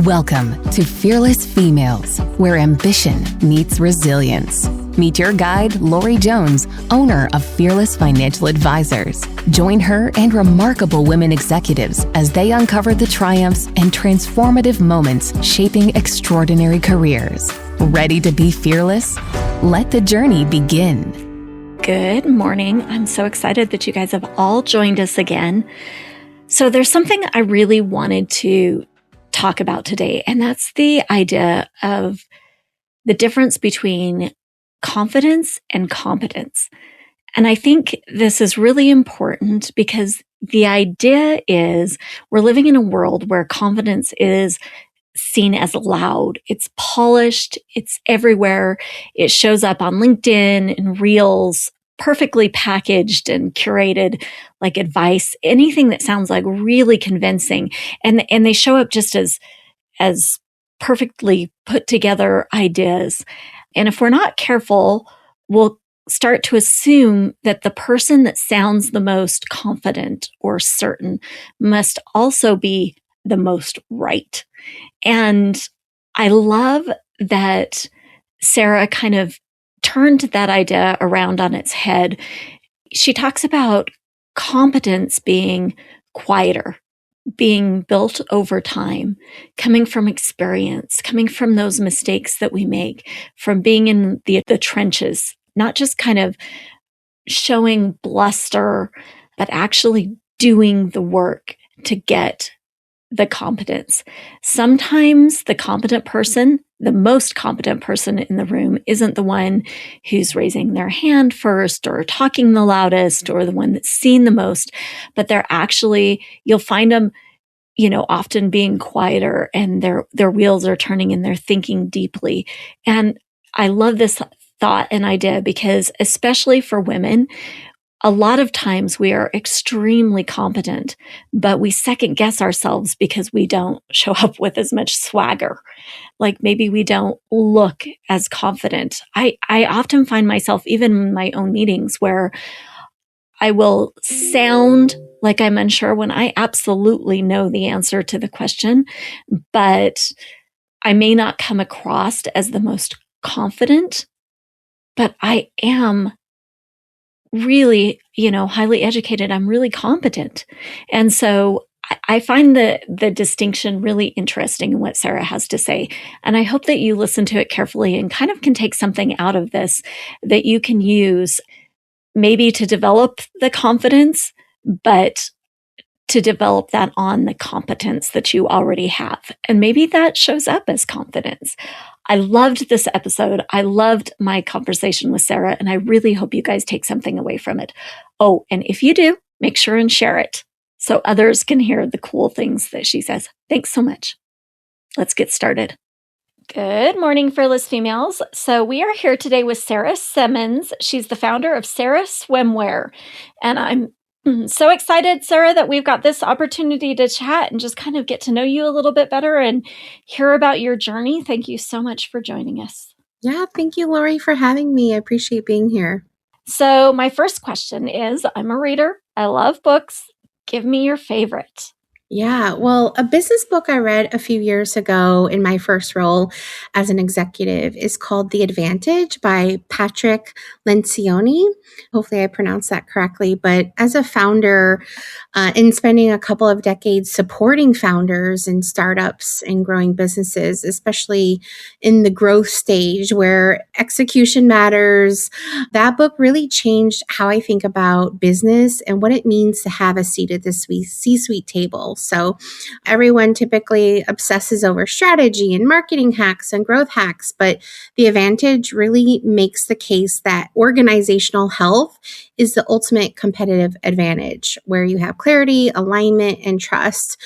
Welcome to Fearless Females, where ambition meets resilience. Meet your guide, Lorie Jones, owner of Fearless Financial Advisors. Join her and remarkable women executives as they uncover the triumphs and transformative moments shaping extraordinary careers. Ready to be fearless? Let the journey begin. Good morning. I'm so excited that you guys have all joined us again. So there's something I really wanted to talk about today, and that's the idea of the difference between confidence and competence. And I think this is really important because the idea is we're living in a world where confidence is seen as loud. It's polished. It's everywhere. It shows up on LinkedIn and Reels, perfectly packaged and curated, like advice, anything that sounds like really convincing. And they show up just as perfectly put together ideas. And if we're not careful, we'll start to assume that the person that sounds the most confident or certain must also be the most right. And I love that Sara kind of turned that idea around on its head. She talks about competence being quieter, being built over time, coming from experience, coming from those mistakes that we make, from being in the trenches, not just kind of showing bluster, but actually doing the work to get the competence. Sometimes the competent person, the most competent person in the room, isn't the one who's raising their hand first or talking the loudest or the one that's seen the most, but they're actually, you'll find them, often being quieter and their wheels are turning and they're thinking deeply. And I love this thought and idea because especially for women, a lot of times we are extremely competent, but we second guess ourselves because we don't show up with as much swagger. Like maybe we don't look as confident. I often find myself, even in my own meetings, where I will sound like I'm unsure when I absolutely know the answer to the question, but I may not come across as the most confident, but I am really, highly educated. I'm really competent. And so I find the distinction really interesting in what Sara has to say. And I hope that you listen to it carefully and kind of can take something out of this that you can use maybe to develop the confidence, but to develop that on the competence that you already have. And maybe that shows up as confidence. I loved this episode. I loved my conversation with Sara, and I really hope you guys take something away from it. Oh, and if you do, make sure and share it so others can hear the cool things that she says. Thanks so much. Let's get started. Good morning, Fearless Females. So we are here today with Sara Simmons. She's the founder of Sera Swimwear. And I'm so excited, Sara, that we've got this opportunity to chat and just kind of get to know you a little bit better and hear about your journey. Thank you so much for joining us. Yeah, thank you, Lorie, for having me. I appreciate being here. So my first question is, I'm a reader. I love books. Give me your favorite. Yeah, well, a business book I read a few years ago in my first role as an executive is called The Advantage by Patrick Lencioni. Hopefully I pronounced that correctly. But as a founder, in spending a couple of decades supporting founders and startups and growing businesses, especially in the growth stage where execution matters, that book really changed how I think about business and what it means to have a seat at the C-suite table. So everyone typically obsesses over strategy and marketing hacks and growth hacks, but The Advantage really makes the case that organizational health is the ultimate competitive advantage, where you have clarity, alignment, and trust,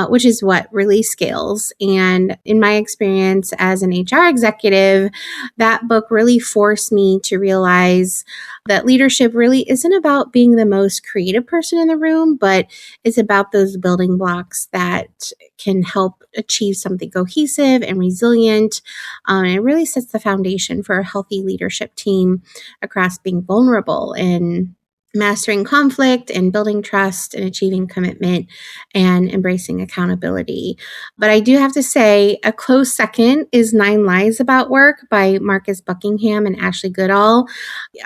which is what really scales. And in my experience as an HR executive, that book really forced me to realize that leadership really isn't about being the most creative person in the room, but it's about those building blocks that can help achieve something cohesive and resilient. And it really sets the foundation for a healthy leadership team across being vulnerable and mastering conflict and building trust and achieving commitment and embracing accountability. But I do have to say a close second is 9 Lies About Work by Marcus Buckingham and Ashley Goodall.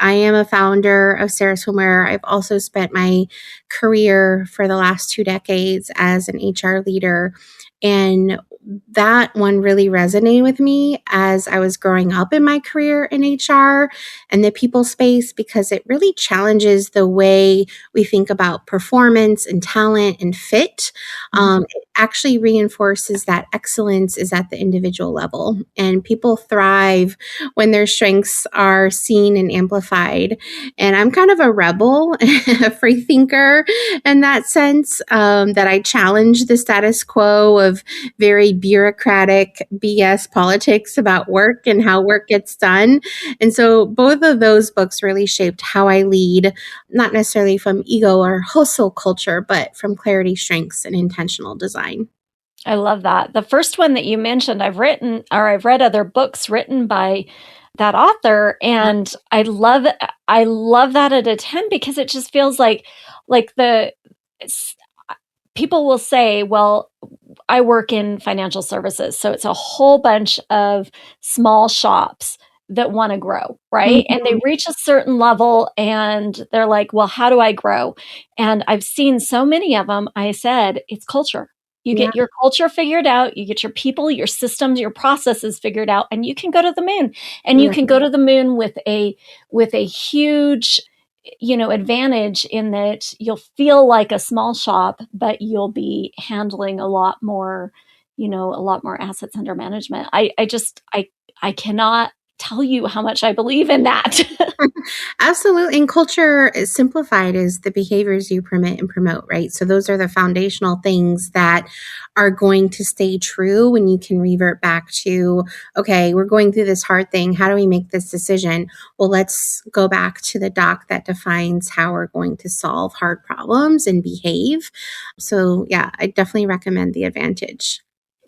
I am a founder of Sera Swimwear. I've also spent my career for the last 2 decades as an HR leader. And that one really resonated with me as I was growing up in my career in HR and the people space, because it really challenges the way we think about performance and talent and fit. It actually reinforces that excellence is at the individual level, and people thrive when their strengths are seen and amplified. And I'm kind of a rebel, a free thinker in that sense, that I challenge the status quo of very bureaucratic BS politics about work and how work gets done. And so both of those books really shaped how I lead, not necessarily from ego or hustle culture, but from clarity, strengths, and intentional design. I love that. The first one that you mentioned, I've read other books written by that author, and I love that at a 10, because it just feels like people will say, well, I work in financial services, so it's a whole bunch of small shops that want to grow, right? Mm-hmm. And they reach a certain level and they're like, well, how do I grow? And I've seen so many of them. I said, it's culture. You get your culture figured out, you get your people, your systems, your processes figured out, and you can go to the moon. And you can go to the moon with a huge, advantage in that you'll feel like a small shop, but you'll be handling a lot more assets under management. I cannot tell you how much I believe in that. Absolutely. And culture is simplified as the behaviors you permit and promote, right? So those are the foundational things that are going to stay true when you can revert back to, okay, we're going through this hard thing. How do we make this decision? Well, let's go back to the doc that defines how we're going to solve hard problems and behave. So yeah, I definitely recommend The Advantage.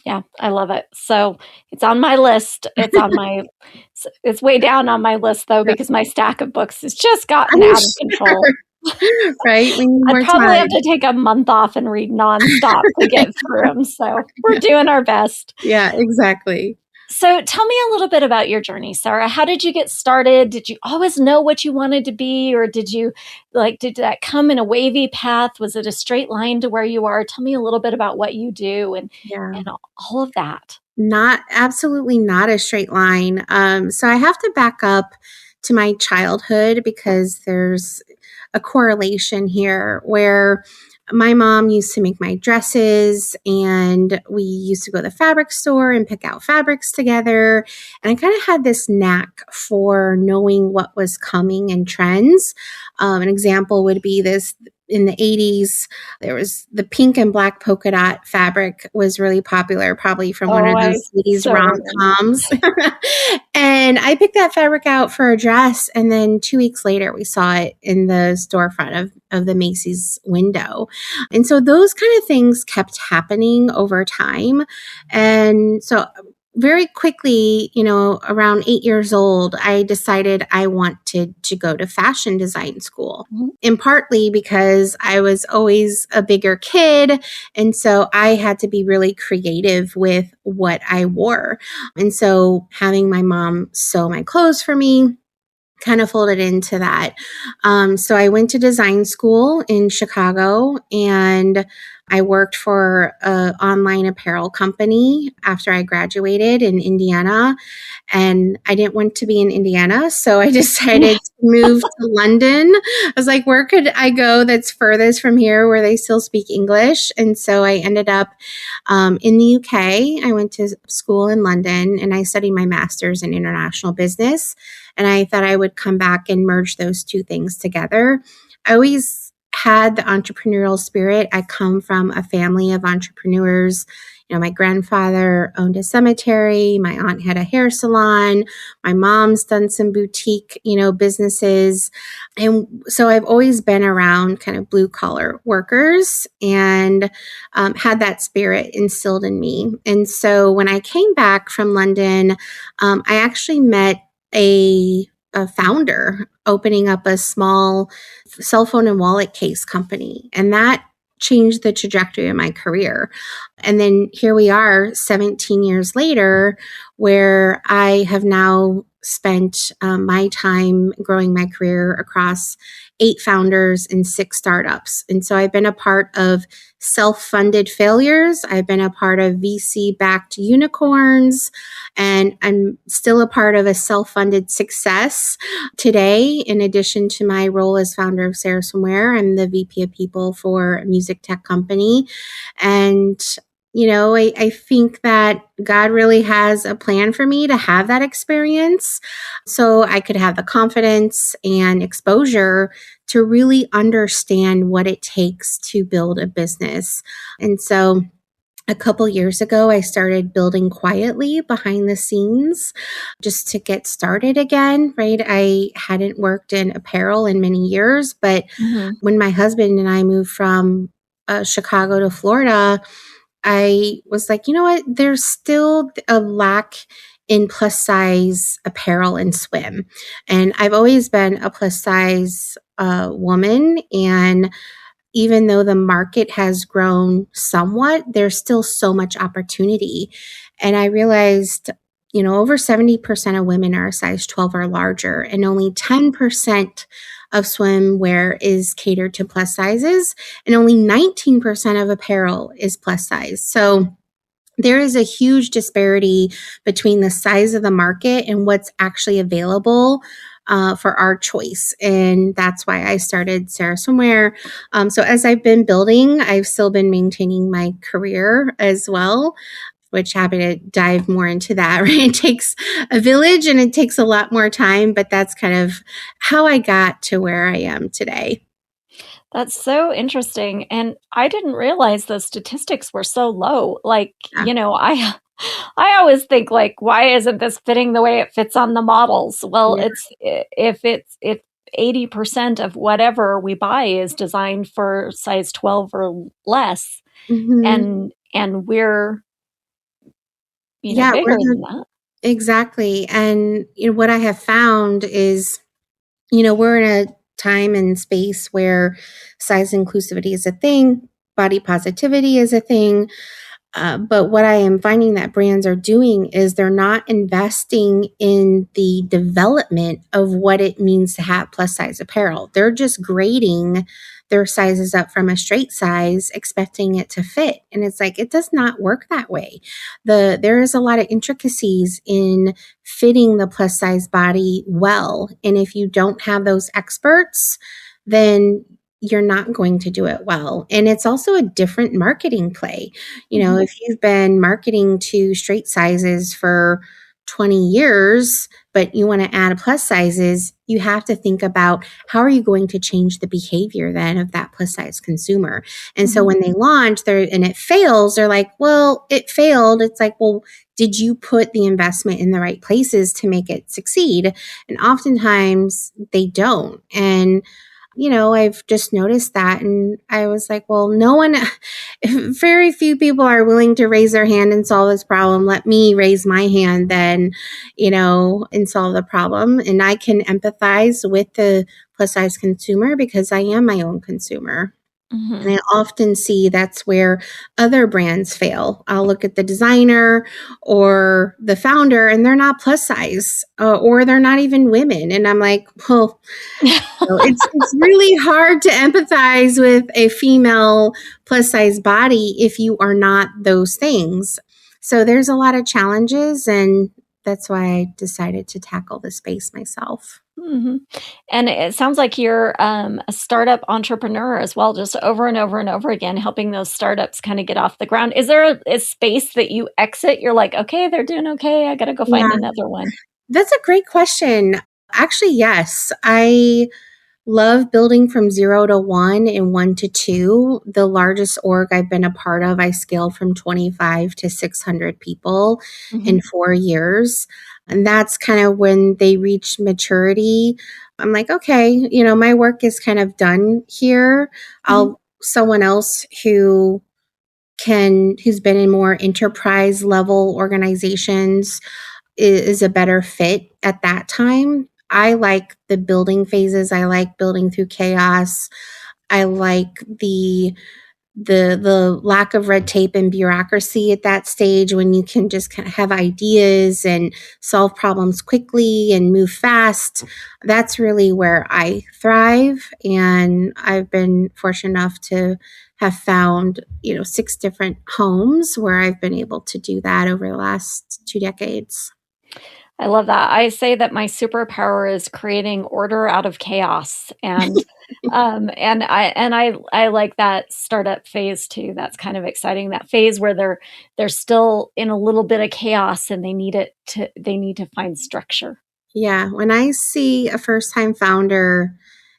Yeah, I love it. So it's on my list. It's way down on my list though, because my stack of books has just gotten out of control. Right? We need more I'd probably time. have to take a month off and read nonstop to get through them. So we're doing our best. Yeah, exactly. So tell me a little bit about your journey, Sara. How did you get started? Did you always know what you wanted to be, or did that come in a wavy path? Was it a straight line to where you are? Tell me a little bit about what you do and all of that. Absolutely not a straight line. So I have to back up to my childhood because there's a correlation here where my mom used to make my dresses, and we used to go to the fabric store and pick out fabrics together. And I kind of had this knack for knowing what was coming in trends. An example would be this. In the 80s, there was the pink and black polka dot fabric was really popular, probably from one of those 80s rom-coms. And I picked that fabric out for a dress. And then 2 weeks later, we saw it in the storefront of the Macy's window. And so those kind of things kept happening over time. And so very quickly, around 8 years old, I decided I wanted to go to fashion design school, and partly because I was always a bigger kid. And so I had to be really creative with what I wore. And so having my mom sew my clothes for me kind of folded into that. So I went to design school in Chicago, and I worked for an online apparel company after I graduated in Indiana. And I didn't want to be in Indiana, so I decided to move to London. I was like, where could I go that's furthest from here where they still speak English? And so I ended up in the UK. I went to school in London, and I studied my master's in international business. And I thought I would come back and merge those two things together. I always had the entrepreneurial spirit. I come from a family of entrepreneurs. My grandfather owned a cemetery. My aunt had a hair salon. My mom's done some boutique, businesses. And so I've always been around kind of blue collar workers and had that spirit instilled in me. And so when I came back from London, I actually met a a founder opening up a small cell phone and wallet case company. And that changed the trajectory of my career. And then here we are 17 years later, where I have now spent my time growing my career across 8 founders and 6 startups. And so I've been a part of self-funded failures. I've been a part of VC-backed unicorns, and I'm still a part of a self-funded success today. In addition to my role as founder of Sera Swimwear, I'm the VP of People for a music tech company. And I think that God really has a plan for me to have that experience so I could have the confidence and exposure to really understand what it takes to build a business. And so a couple years ago, I started building quietly behind the scenes just to get started again, right? I hadn't worked in apparel in many years, but when my husband and I moved from Chicago to Florida, I was like, you know what? There's still a lack in plus size apparel and swim. And I've always been a plus size woman. And even though the market has grown somewhat, there's still so much opportunity. And I realized, over 70% of women are a size 12 or larger, and only 10% of swimwear is catered to plus sizes, and only 19% of apparel is plus size. So there is a huge disparity between the size of the market and what's actually available for our choice. And that's why I started Sera Swimwear. So as I've been building, I've still been maintaining my career as well, which happy to dive more into that, right? It takes a village and it takes a lot more time, but that's kind of how I got to where I am today. That's so interesting. And I didn't realize the statistics were so low. I always think like, why isn't this fitting the way it fits on the models? Well, if 80% of whatever we buy is designed for size 12 or less, and we're bigger than that. Exactly. And what I have found is, we're in a time and space where size inclusivity is a thing, body positivity is a thing. But what I am finding that brands are doing is they're not investing in the development of what it means to have plus size apparel. They're just grading their sizes up from a straight size, expecting it to fit. And it's like, it does not work that way. There is a lot of intricacies in fitting the plus size body well. And if you don't have those experts, then you're not going to do it well. And it's also a different marketing play. If you've been marketing to straight sizes for 20 years, but you want to add plus sizes, you have to think about how are you going to change the behavior then of that plus size consumer. And so when they launch and it fails, they're like, well, it failed. It's like, well, did you put the investment in the right places to make it succeed? And oftentimes they don't. And I've just noticed that. And I was like, well, very few people are willing to raise their hand and solve this problem. Let me raise my hand then, and solve the problem. And I can empathize with the plus size consumer because I am my own consumer. And I often see that's where other brands fail. I'll look at the designer or the founder and they're not plus size or they're not even women. And I'm like, well, it's really hard to empathize with a female plus size body if you are not those things. So there's a lot of challenges, and that's why I decided to tackle the space myself. And it sounds like you're a startup entrepreneur as well, just over and over and over again, helping those startups kind of get off the ground. Is there a space that you exit? You're like, okay, they're doing okay. I got to go find another one. That's a great question. Actually, yes. I love building from 0 to 1 and 1 to 2. The largest org I've been a part of, I scaled from 25 to 600 people in 4 years. And that's kind of when they reach maturity. I'm like, okay, my work is kind of done here. Someone else who's been in more enterprise level organizations is a better fit at that time. I like the building phases. I like building through chaos. I like the lack of red tape and bureaucracy at that stage when you can just kind of have ideas and solve problems quickly and move fast. That's really where I thrive. And I've been fortunate enough to have found, 6 different homes where I've been able to do that over the last 2 decades. I love that. I say that my superpower is creating order out of chaos, and I like that startup phase too. That's kind of exciting. That phase where they're still in a little bit of chaos and they need to find structure. Yeah, when I see a first-time founder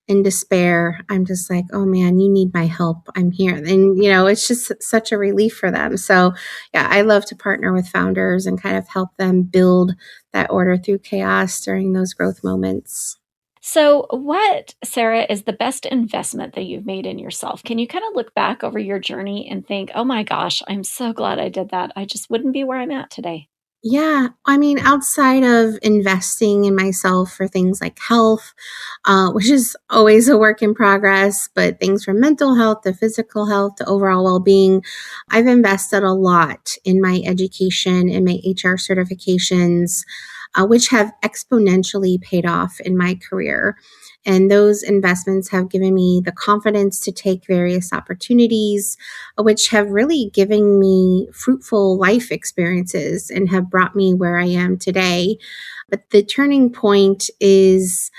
in despair, I'm just like, oh man, you need my help. I'm here. And, it's just such a relief for them. So, yeah, I love to partner with founders and kind of help them build that order through chaos during those growth moments. So, what, Sara, is the best investment that you've made in yourself? Can you kind of look back over your journey and think, oh my gosh, I'm so glad I did that. I just wouldn't be where I'm at today. Yeah, I mean, outside of investing in myself for things like health, which is always a work in progress, but things from mental health to physical health to overall well-being, I've invested a lot in my education and my HR certifications, which have exponentially paid off in my career. And those investments have given me the confidence to take various opportunities, which have really given me fruitful life experiences and have brought me where I am today. But the turning point is,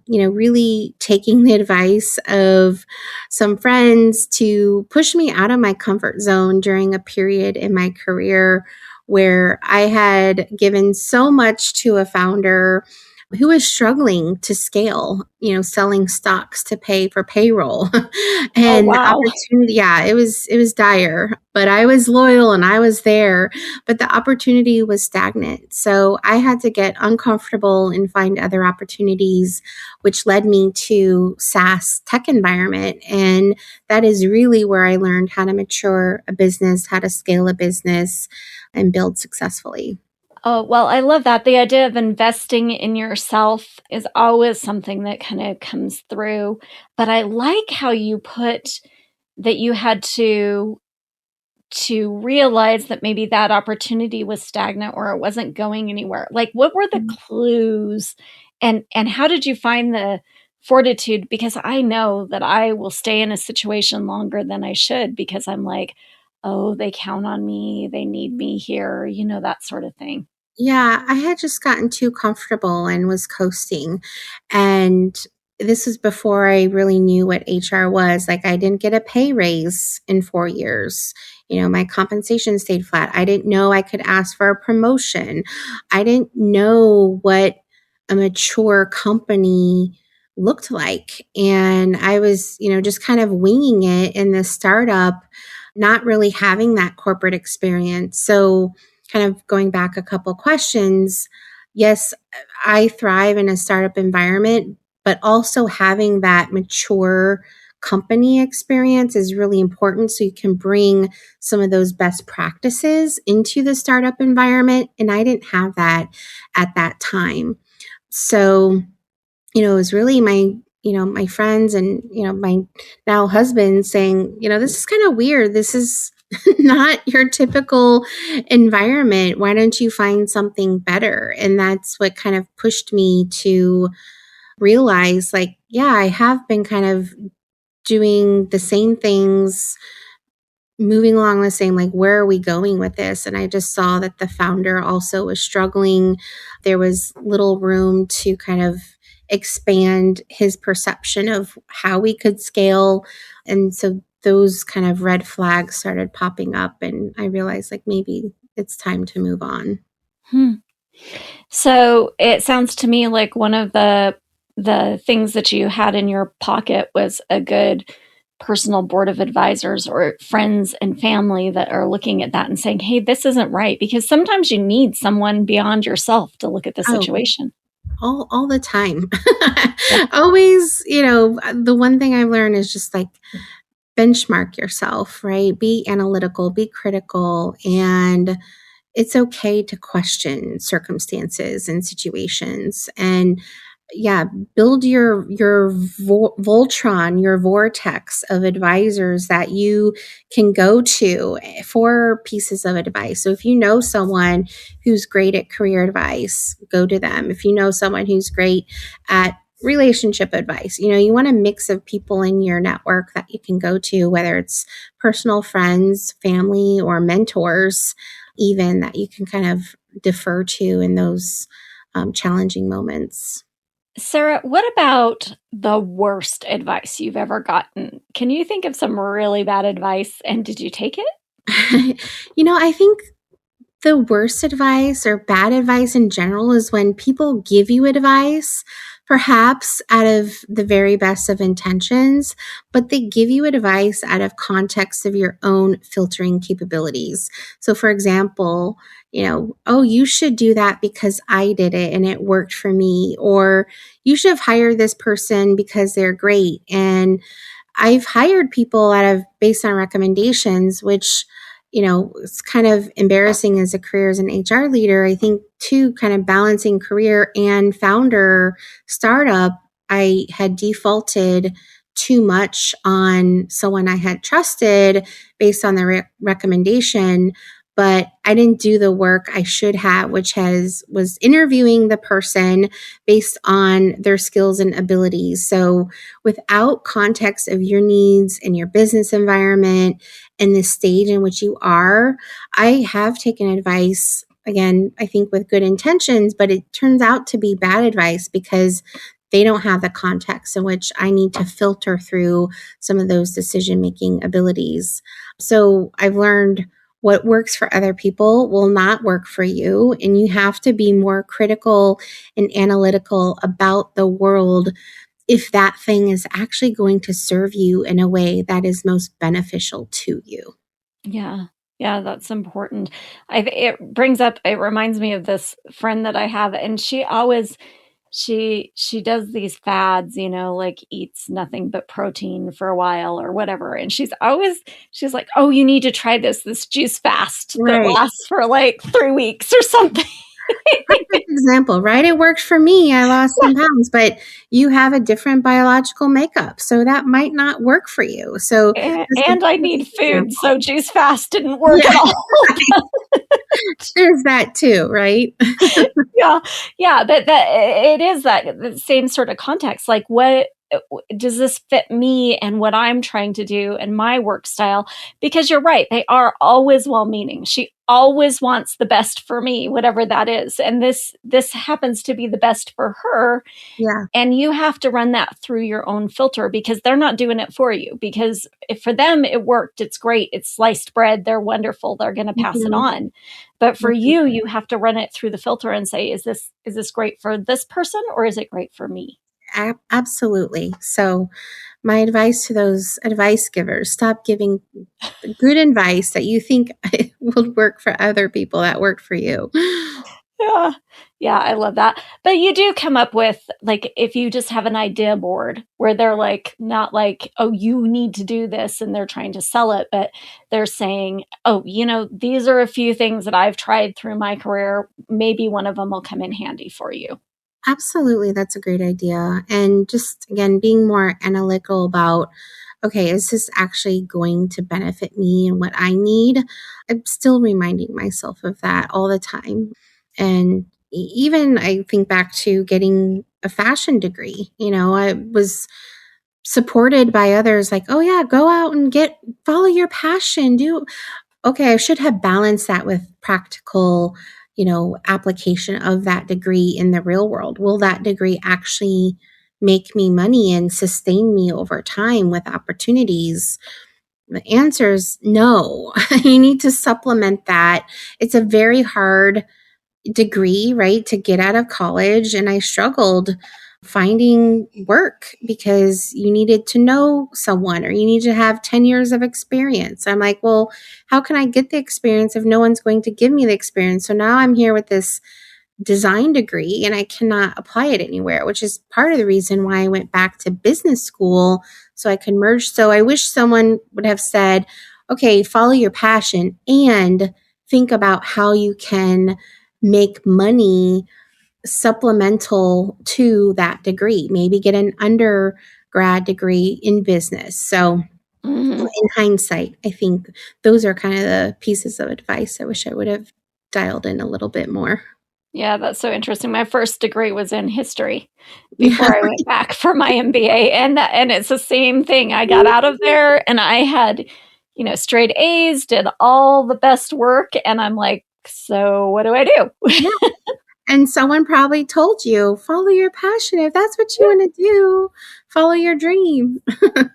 really taking the advice of some friends to push me out of my comfort zone during a period in my career where I had given so much to a founder who was struggling to scale, selling stocks to pay for payroll. Oh, And the wow. opportunity, yeah, it was dire, but I was loyal and I was there, but the opportunity was stagnant. So I had to get uncomfortable and find other opportunities, which led me to SaaS tech environment. And that is really where I learned how to mature a business, how to scale a business and build successfully. Oh, well, I love that. The idea of investing in yourself is always something that kind of comes through. But I like how you put that you had to realize that maybe that opportunity was stagnant or it wasn't going anywhere. Like, what were the clues, and how did you find the fortitude? Because I know that I will stay in a situation longer than I should because I'm like, oh, they count on me, they need me here, that sort of thing. Yeah, I had just gotten too comfortable and was coasting. And this was before I really knew what HR was. Like, I didn't get a pay raise in 4 years. My compensation stayed flat. I didn't know I could ask for a promotion. I didn't know what a mature company looked like. And I was, just kind of winging it in the startup, not really having that corporate experience. So, kind of going back a couple questions, yes, I thrive in a startup environment, but also having that mature company experience is really important so you can bring some of those best practices into the startup environment. And I didn't have that at that time. So, it was really my friends and, my now husband saying, this is kind of weird. This is not your typical environment. Why don't you find something better? And that's what kind of pushed me to realize, like, yeah, I have been kind of doing the same things, moving along the same, like, where are we going with this? And I just saw that the founder also was struggling. There was little room to kind of expand his perception of how we could scale. And so those kind of red flags started popping up, and I realized, like, maybe it's time to move on. Hmm. So it sounds to me like one of the things that you had in your pocket was a good personal board of advisors or friends and family that are looking at that and saying, hey, this isn't right. Because sometimes you need someone beyond yourself to look at the Oh, situation. all the time. Yeah. Always, the one thing I've learned is just like benchmark yourself, right? Be analytical, be critical, and it's okay to question circumstances and situations. And yeah, build your Voltron, your vortex of advisors that you can go to for pieces of advice. So if you know someone who's great at career advice, go to them. If you know someone who's great at relationship advice, you want a mix of people in your network that you can go to, whether it's personal friends, family, or mentors, even that you can kind of defer to in those challenging moments. Sara, what about the worst advice you've ever gotten? Can you think of some really bad advice, and did you take it? I think the worst advice or bad advice in general is when people give you advice, perhaps out of the very best of intentions, but they give you advice out of context of your own filtering capabilities. So, for example, oh, you should do that because I did it and it worked for me, or you should have hired this person because they're great. And I've hired people based on recommendations, which, it's kind of embarrassing as as an HR leader. I think too, kind of balancing career and founder startup, I had defaulted too much on someone I had trusted based on the recommendation, but I didn't do the work I should have, which was interviewing the person based on their skills and abilities. So without context of your needs and your business environment and the stage in which you are, I have taken advice, again, I think with good intentions, but it turns out to be bad advice because they don't have the context in which I need to filter through some of those decision-making abilities. So I've learned what works for other people will not work for you, and you have to be more critical and analytical about the world if that thing is actually going to serve you in a way that is most beneficial to you. Yeah. Yeah, that's important. It reminds me of this friend that I have, and she always she does these fads, like eats nothing but protein for a while or whatever. And she's like, oh, you need to try this juice fast that Right. lasts for like 3 weeks or something. Perfect example, right? It worked for me. I lost some pounds, but you have a different biological makeup, so that might not work for you. So, and I need food, so juice fast didn't work at all. There's that too, right? Yeah, but it is that the same sort of context. Like, what does this fit me and what I'm trying to do and my work style? Because you're right, they are always well-meaning. She always wants the best for me, whatever that is, and this happens to be the best for her. Yeah. And you have to run that through your own filter because they're not doing it for you. Because if for them it worked, it's great, it's sliced bread, they're wonderful, they're going to pass it on. But for you, you have to run it through the filter and say, is this great for this person or is it great for me? Absolutely. So my advice to those advice givers, stop giving good advice that you think will work for other people that worked for you. Yeah, I love that. But you do come up with, like, if you just have an idea board where they're like, not like, oh, you need to do this and they're trying to sell it, but they're saying, oh, these are a few things that I've tried through my career. Maybe one of them will come in handy for you. Absolutely. That's a great idea. And just, again, being more analytical about, okay, is this actually going to benefit me and what I need? I'm still reminding myself of that all the time. And even I think back to getting a fashion degree. I was supported by others like, oh yeah, go out and follow your passion. Okay, I should have balanced that with practical, application of that degree in the real world. Will that degree actually make me money and sustain me over time with opportunities? The answer is no. You need to supplement that. It's a very hard degree, right, to get out of college. And I struggled finding work because you needed to know someone or you need to have 10 years of experience. I'm like, well, how can I get the experience if no one's going to give me the experience? So now I'm here with this design degree and I cannot apply it anywhere, which is part of the reason why I went back to business school so I could merge. So I wish someone would have said, okay, follow your passion and think about how you can make money supplemental to that degree. Maybe get an undergrad degree in business. So Mhm. in hindsight, I think those are kind of the pieces of advice I wish I would have dialed in a little bit more. Yeah, that's so interesting. My first degree was in history Yeah. before I went back for my MBA, and it's the same thing. I got out of there and I had, straight A's, did all the best work, and I'm like, so what do I do? Yeah. And someone probably told you, follow your passion. If that's what you want to do, follow your dream.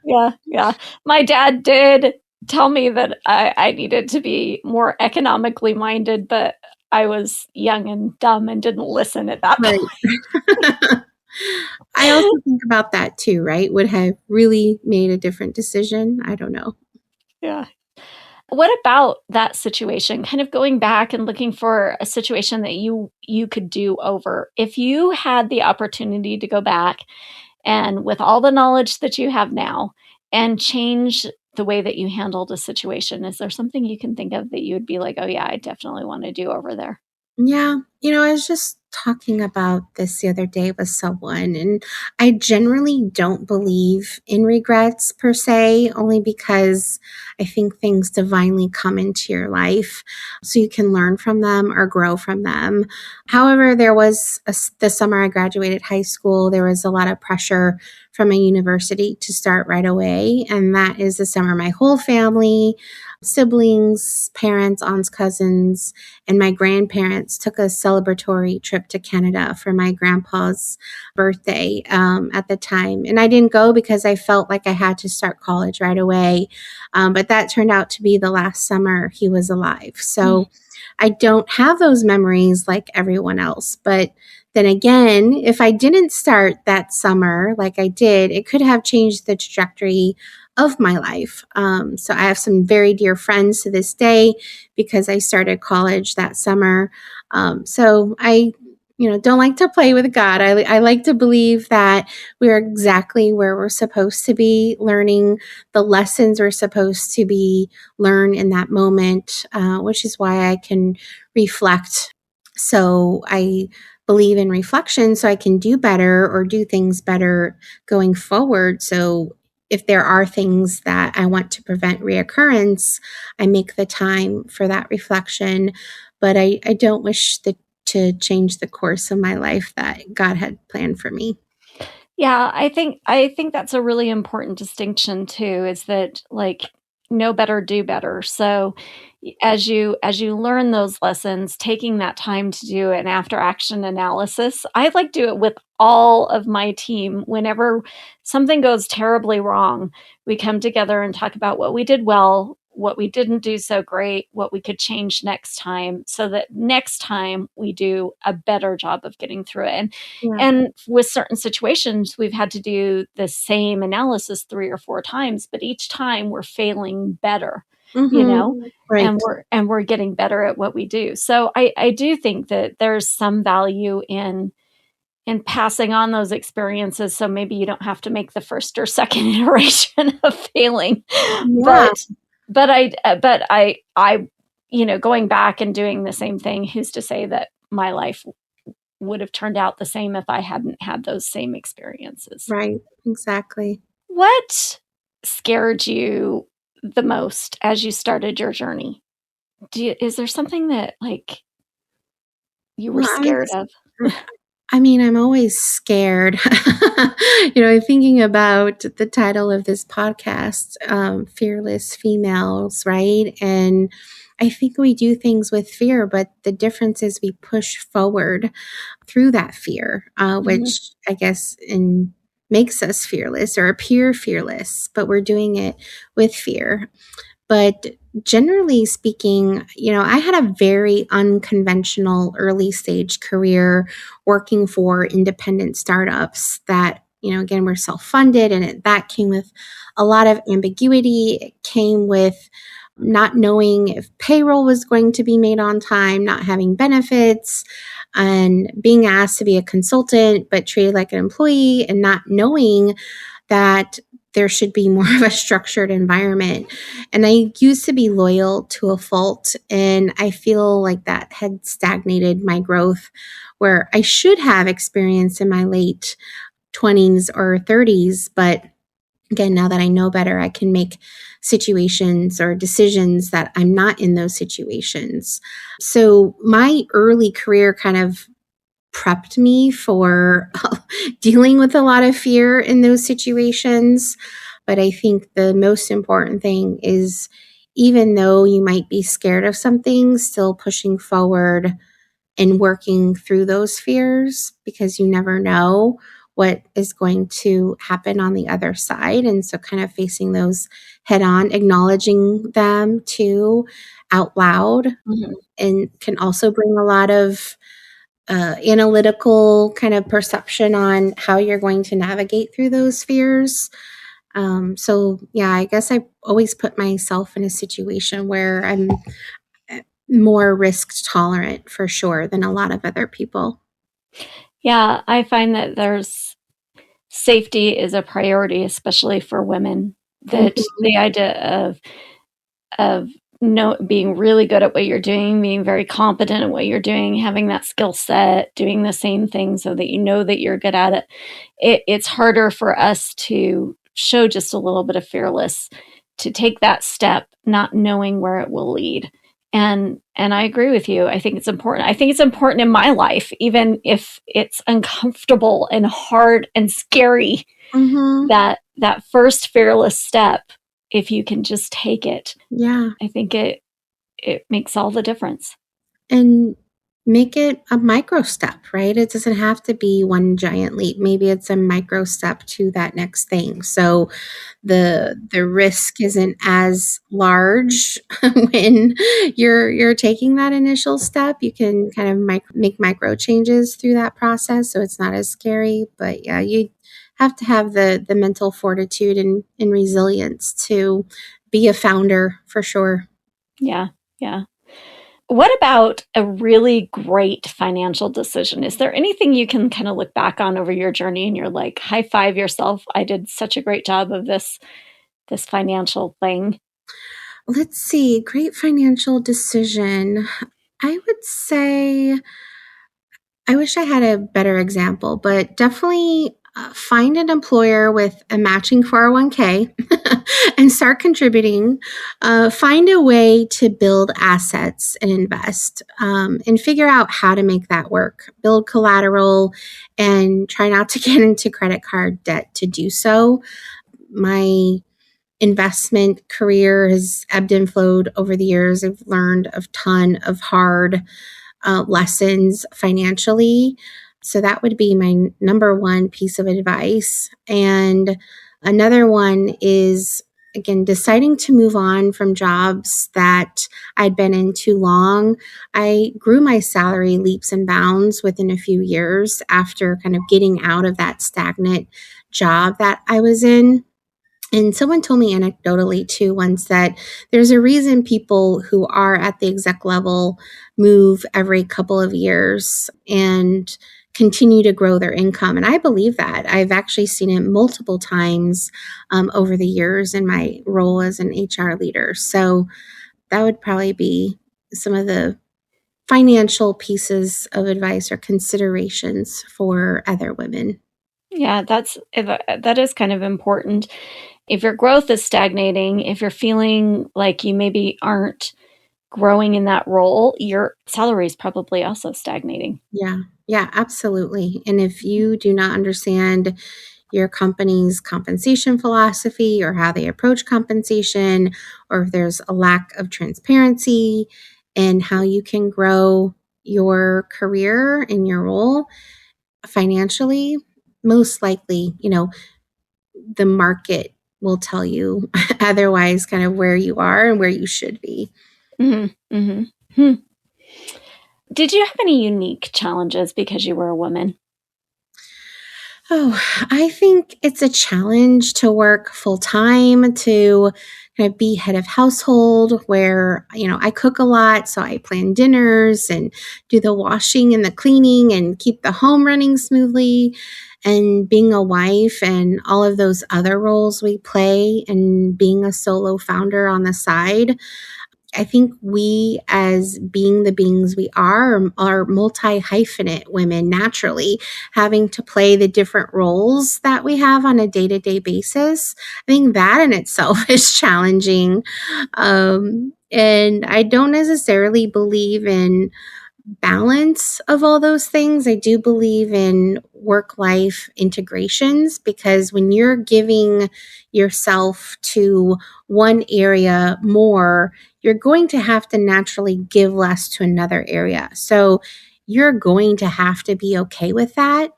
Yeah, yeah. My dad did tell me that I needed to be more economically minded, but I was young and dumb and didn't listen at that Right. point. I also think about that too, right? Would have really made a different decision. I don't know. Yeah. What about that situation? Kind of going back and looking for a situation that you could do over. If you had the opportunity to go back and with all the knowledge that you have now and change the way that you handled a situation, is there something you can think of that you would be like, "Oh yeah, I definitely want to do over there?" Yeah, I was just talking about this the other day with someone, and I generally don't believe in regrets per se, only because I think things divinely come into your life so you can learn from them or grow from them. However, there was the summer I graduated high school, there was a lot of pressure from a university to start right away. And that is the summer my whole family, siblings, parents, aunts, cousins, and my grandparents took a celebratory trip to Canada for my grandpa's birthday at the time. And I didn't go because I felt like I had to start college right away. But that turned out to be the last summer he was alive. So I don't have those memories like everyone else. But then again, if I didn't start that summer like I did, it could have changed the trajectory of my life. So I have some very dear friends to this day because I started college that summer. So I, don't like to play with God. I like to believe that we're exactly where we're supposed to be, learning the lessons we're supposed to be learn in that moment, which is why I can reflect. So I believe in reflection so I can do better or do things better going forward. So if there are things that I want to prevent reoccurrence, I make the time for that reflection. But I don't wish to change the course of my life that God had planned for me. Yeah, I think that's a really important distinction too, is that like know better, do better. So as you learn those lessons, taking that time to do an after action analysis, I like do it with all of my team. Whenever something goes terribly wrong, we come together and talk about what we did well, what we didn't do so great, what we could change next time so that next time we do a better job of getting through it. Yeah. And with certain situations, we've had to do the same analysis 3 or 4 times, but each time we're failing better, you know, Right. and we're getting better at what we do. So I do think that there's some value in passing on those experiences, so maybe you don't have to make the first or second iteration of failing. Yeah. But going back and doing the same thing, who's to say that my life would have turned out the same if I hadn't had those same experiences? Right. Exactly. What scared you the most as you started your journey? Is there something that like you were Well, scared of? I'm always scared. Thinking about the title of this podcast, Fearless Females, right? And I think we do things with fear, but the difference is we push forward through that fear, Mhm. which I guess makes us fearless or appear fearless, but we're doing it with fear. But generally speaking, I had a very unconventional early stage career working for independent startups that, again, were self funded. And that came with a lot of ambiguity. It came with not knowing if payroll was going to be made on time, not having benefits, and being asked to be a consultant, but treated like an employee, and not knowing that there should be more of a structured environment. And I used to be loyal to a fault, and I feel like that had stagnated my growth, where I should have experience in my late 20s or 30s. But again, now that I know better, I can make situations or decisions that I'm not in those situations. So my early career kind of prepped me for dealing with a lot of fear in those situations. But I think the most important thing is, even though you might be scared of something, still pushing forward and working through those fears, because you never know what is going to happen on the other side. And so kind of facing those head on, acknowledging them too out loud, and can also bring a lot of analytical kind of perception on how you're going to navigate through those fears. So yeah, I guess I always put myself in a situation where I'm more risk tolerant for sure than a lot of other people. Yeah, I find that there's safety is a priority, especially for women. That the idea of being really good at what you're doing, being very competent at what you're doing, having that skill set, doing the same thing so that you know that you're good at it. It's harder for us to show just a little bit of fearless, to take that step, not knowing where it will lead. And I agree with you. I think it's important. I think it's important in my life, even if it's uncomfortable and hard and scary, that first fearless step, if you can just take it, I think it makes all the difference. And make it a micro step, right? It doesn't have to be one giant leap. Maybe it's a micro step to that next thing. So the risk isn't as large when you're taking that initial step. You can kind of make micro changes through that process, so it's not as scary. But yeah, you have to have the mental fortitude and resilience to be a founder for sure. Yeah. What about a really great financial decision? Is there anything you can kind of look back on over your journey and you're like, high five yourself, I did such a great job of this financial thing? Let's see, great financial decision. I would say, I wish I had a better example, but definitely find an employer with a matching 401k and start contributing. Find a way to build assets and invest, and figure out how to make that work. Build collateral and try not to get into credit card debt to do so. My investment career has ebbed and flowed over the years. I've learned a ton of hard lessons financially. So that would be my number one piece of advice. And another one is, again, deciding to move on from jobs that I'd been in too long. I grew my salary leaps and bounds within a few years after kind of getting out of that stagnant job that I was in. And someone told me anecdotally too once that there's a reason people who are at the exec level move every couple of years and continue to grow their income. And I believe that. I've actually seen it multiple times over the years in my role as an HR leader. So that would probably be some of the financial pieces of advice or considerations for other women. Yeah, that is kind of important. If your growth is stagnating, if you're feeling like you maybe aren't growing in that role, your salary is probably also stagnating. Yeah, absolutely. And if you do not understand your company's compensation philosophy or how they approach compensation, or if there's a lack of transparency in how you can grow your career and your role financially, most likely, the market will tell you otherwise, kind of where you are and where you should be. Did you have any unique challenges because you were a woman? Oh, I think it's a challenge to work full time, to kind of be head of household where, I cook a lot. So I plan dinners and do the washing and the cleaning and keep the home running smoothly, and being a wife and all of those other roles we play, and being a solo founder on the side. I think we, as being the beings we are multi-hyphenate women naturally, having to play the different roles that we have on a day-to-day basis. I think that in itself is challenging. And I don't necessarily believe in balance of all those things. I do believe in work-life integrations, because when you're giving yourself to one area more, you're going to have to naturally give less to another area. So you're going to have to be okay with that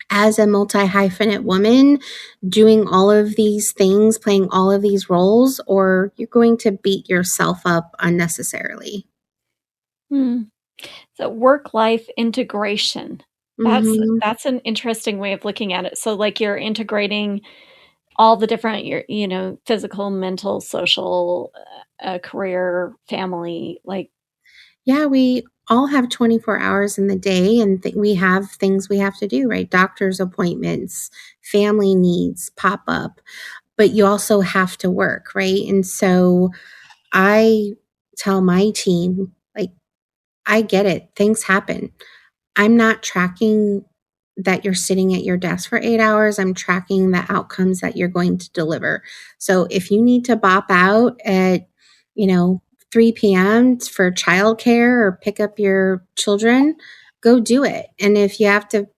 as a multi-hyphenate woman, doing all of these things, playing all of these roles, or you're going to beat yourself up unnecessarily. So work-life integration. Mm-hmm. That's an interesting way of looking at it. So like you're integrating all the different, physical, mental, social, career, family, like. Yeah, we all have 24 hours in the day, and we have things we have to do, right? Doctor's appointments, family needs pop up, but you also have to work, right? And so I tell my team, like, I get it. Things happen. I'm not tracking that you're sitting at your desk for 8 hours. I'm tracking the outcomes that you're going to deliver. So if you need to bop out at, 3 p.m. for childcare or pick up your children, go do it. And if you have to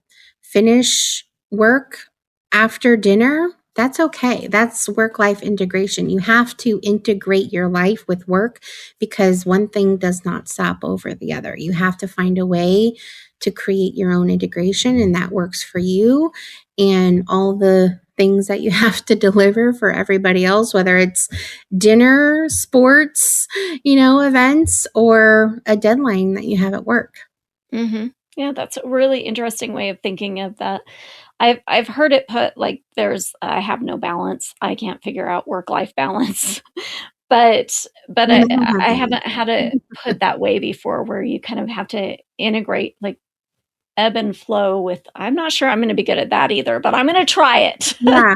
finish work after dinner, that's okay. That's work-life integration. You have to integrate your life with work, because one thing does not stop over the other. You have to find a way to create your own integration, and that works for you, and all the things that you have to deliver for everybody else, whether it's dinner, sports, events, or a deadline that you have at work. Mm-hmm. Yeah, that's a really interesting way of thinking of that. I've heard it put like I have no balance. I can't figure out work-life balance. but We all have I that. haven't had it put that way before, where you kind of have to integrate like ebb and flow with. I'm not sure I'm going to be good at that either, but I'm going to try it. Yeah.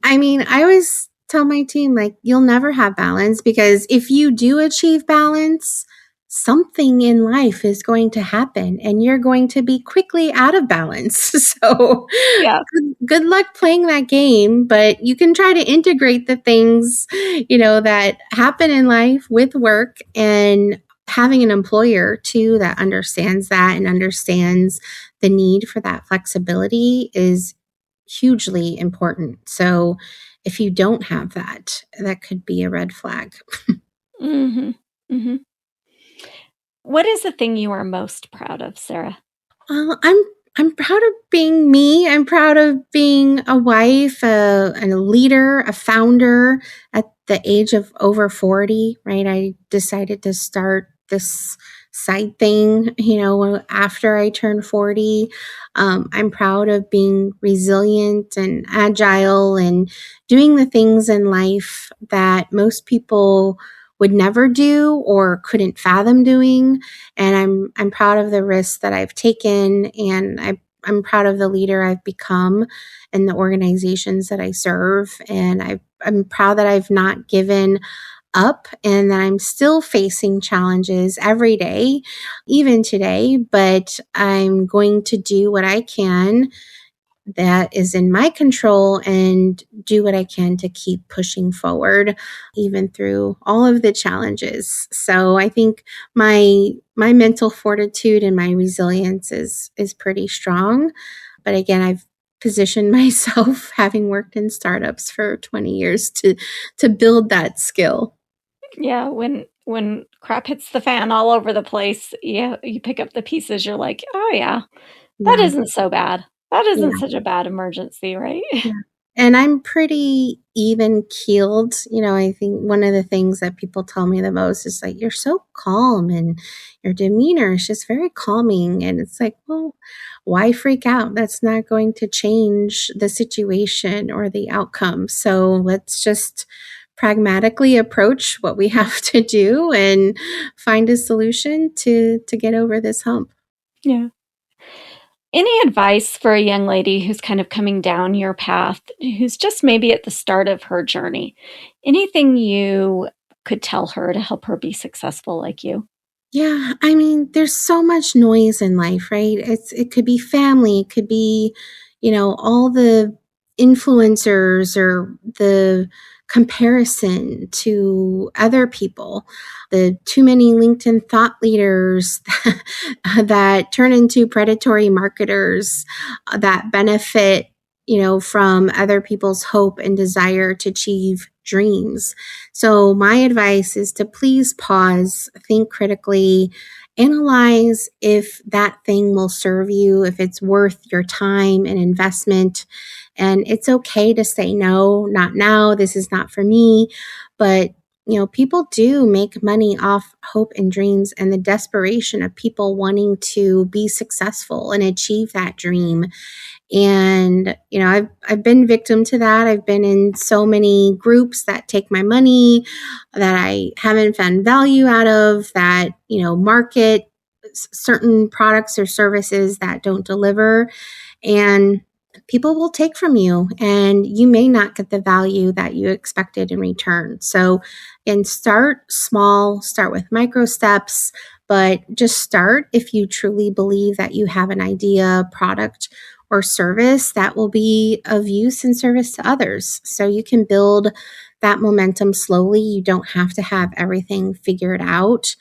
I mean, I always tell my team, like, you'll never have balance, because if you do achieve balance, something in life is going to happen and you're going to be quickly out of balance. So Yeah. good luck playing that game, but you can try to integrate the things, that happen in life with work, and having an employer too that understands that and understands the need for that flexibility is hugely important. So if you don't have that, that could be a red flag. Mm-hmm. Mm-hmm. What is the thing you are most proud of, Sara? Well, I'm proud of being me. I'm proud of being a wife, and a leader, a founder at the age of over 40, right? I decided to start this side thing, after I turned 40. I'm proud of being resilient and agile and doing the things in life that most people would never do or couldn't fathom doing. And I'm proud of the risks that I've taken, and I'm proud of the leader I've become and the organizations that I serve. And I'm proud that I've not given up, and that I'm still facing challenges every day, even today, but I'm going to do what I can that is in my control and do what I can to keep pushing forward, even through all of the challenges. So I think my mental fortitude and my resilience is pretty strong. But again, I've positioned myself, having worked in startups for 20 years, to build that skill. Yeah, when crap hits the fan all over the place, yeah, you pick up the pieces. You're like, oh yeah, that Yeah. isn't so bad. That isn't Yeah. such a bad emergency, right? Yeah. And I'm pretty even keeled. I think one of the things that people tell me the most is like, you're so calm and your demeanor is just very calming. And it's like, well, why freak out? That's not going to change the situation or the outcome. So let's just pragmatically approach what we have to do and find a solution to get over this hump. Yeah. Any advice for a young lady who's kind of coming down your path, who's just maybe at the start of her journey? Anything you could tell her to help her be successful like you? Yeah, I mean, there's so much noise in life, right? It could be family, it could be, all the influencers or the comparison to other people, the too many LinkedIn thought leaders that turn into predatory marketers that benefit, from other people's hope and desire to achieve dreams. So, my advice is to please pause, think critically, analyze if that thing will serve you, if it's worth your time and investment. And it's okay to say no, not now, this is not for me. But, people do make money off hope and dreams and the desperation of people wanting to be successful and achieve that dream. And, I've been victim to that. I've been in so many groups that take my money that I haven't found value out of, that, market certain products or services that don't deliver. And people will take from you and you may not get the value that you expected in return. So, again, start small, start with micro steps, but just start if you truly believe that you have an idea, product, or service that will be of use and service to others. So you can build that momentum slowly. You don't have to have everything figured out.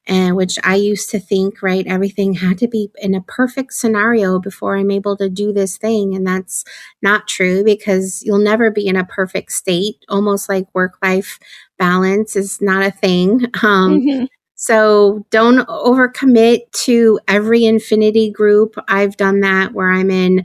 And which I used to think, right, everything had to be in a perfect scenario before I'm able to do this thing. And that's not true, because you'll never be in a perfect state. Almost like work-life balance is not a thing. Mhm. So don't overcommit to every infinity group. I've done that where I'm in,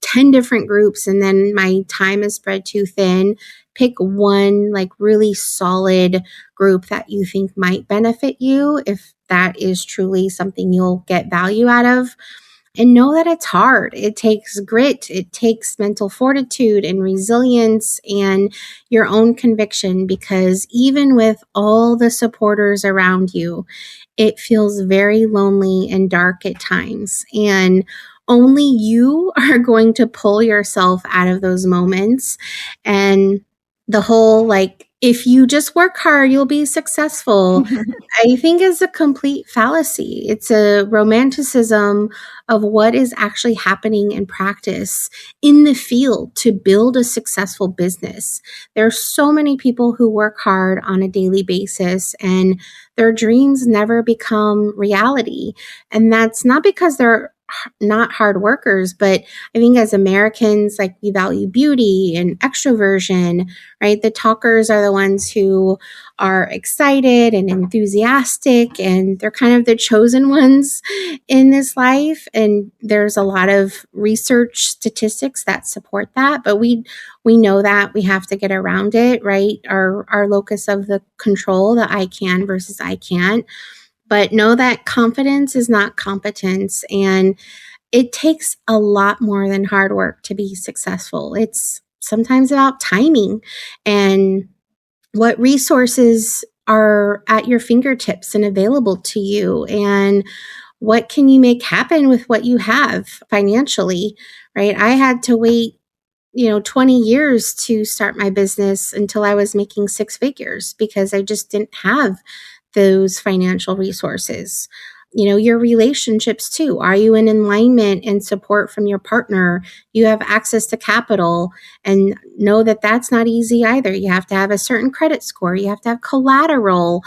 10 different groups and then my time is spread too thin. Pick one like really solid group that you think might benefit you, if that is truly something you'll get value out of. And know that it's hard. It takes grit, it takes mental fortitude and resilience and your own conviction, because even with all the supporters around you, it feels very lonely and dark at times. And only you are going to pull yourself out of those moments. And the whole, like, if you just work hard, you'll be successful, I think is a complete fallacy. It's a romanticism of what is actually happening in practice in the field to build a successful business. There are so many people who work hard on a daily basis and their dreams never become reality. And that's not because they're not hard workers, but I think as Americans, like, we value beauty and extroversion, right? The talkers are the ones who are excited and enthusiastic, and they're kind of the chosen ones in this life. And there's a lot of research statistics that support that, but we know that we have to get around it, right? Our locus of the control, the I can versus I can't. But know that confidence is not competence, and it takes a lot more than hard work to be successful. It's sometimes about timing and what resources are at your fingertips and available to you, and what can you make happen with what you have financially, right? I had to wait 20 years to start my business until I was making six figures because I just didn't have those financial resources. Your relationships too. Are you in alignment and support from your partner? You have access to capital, and know that that's not easy either. You have to have a certain credit score. You have to have collateral.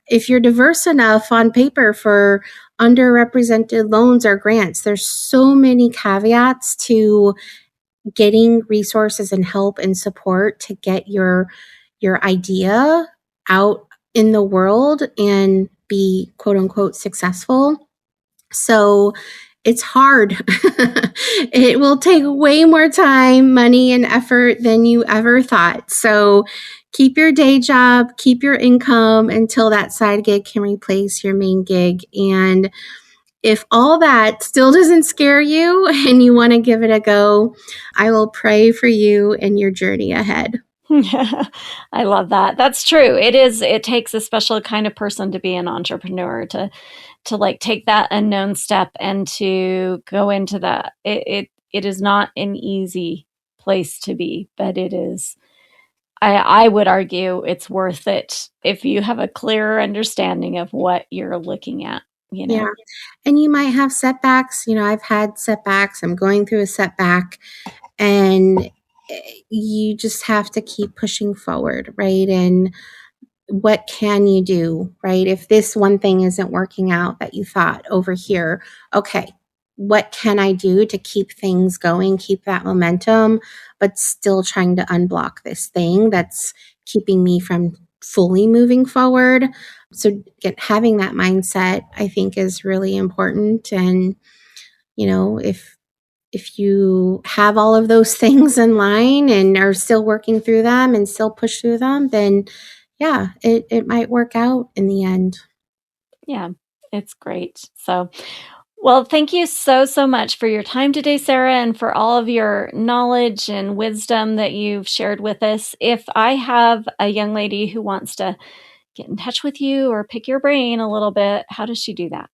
If you're diverse enough on paper for underrepresented loans or grants, there's so many caveats to getting resources and help and support to get your idea out in the world and be quote unquote successful. So it's hard. It will take way more time, money, and effort than you ever thought. So keep your day job, keep your income until that side gig can replace your main gig. And if all that still doesn't scare you and you want to give it a go, I will pray for you and your journey ahead. I love that. That's true. It takes a special kind of person to be an entrepreneur, to like take that unknown step and to go into that. It is not an easy place to be, but it is, I would argue it's worth it if you have a clearer understanding of what you're looking at, you know? Yeah. And you might have setbacks. I've had setbacks. I'm going through a setback, and you just have to keep pushing forward, right? And what can you do, right? If this one thing isn't working out that you thought over here, okay, what can I do to keep things going, keep that momentum, but still trying to unblock this thing that's keeping me from fully moving forward? So having that mindset, I think, is really important. And, if you have all of those things in line and are still working through them and still push through them, then yeah, it might work out in the end. Yeah, it's great. So, well, thank you so, so much for your time today, Sara, and for all of your knowledge and wisdom that you've shared with us. If I have a young lady who wants to get in touch with you or pick your brain a little bit, how does she do that?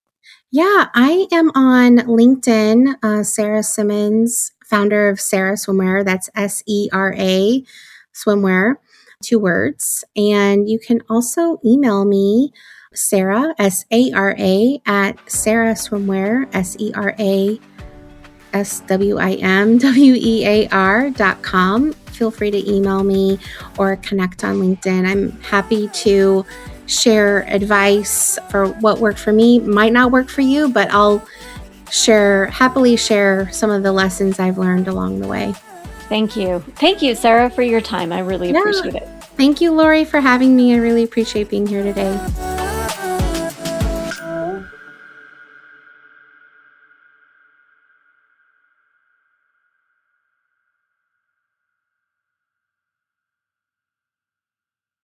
Yeah, I am on LinkedIn, Sara Simmons, founder of Sera Swimwear. That's SERA Swimwear, 2 words. And you can also email me, Sara, SARA, at Sera Swimwear, SERASWIMWEAR.com. Feel free to email me or connect on LinkedIn. I'm happy to share advice for what worked for me. Might not work for you, but I'll happily share some of the lessons I've learned along the way. Thank you. Thank you, Sara, for your time. I really appreciate it. Thank you, Lorie, for having me. I really appreciate being here today.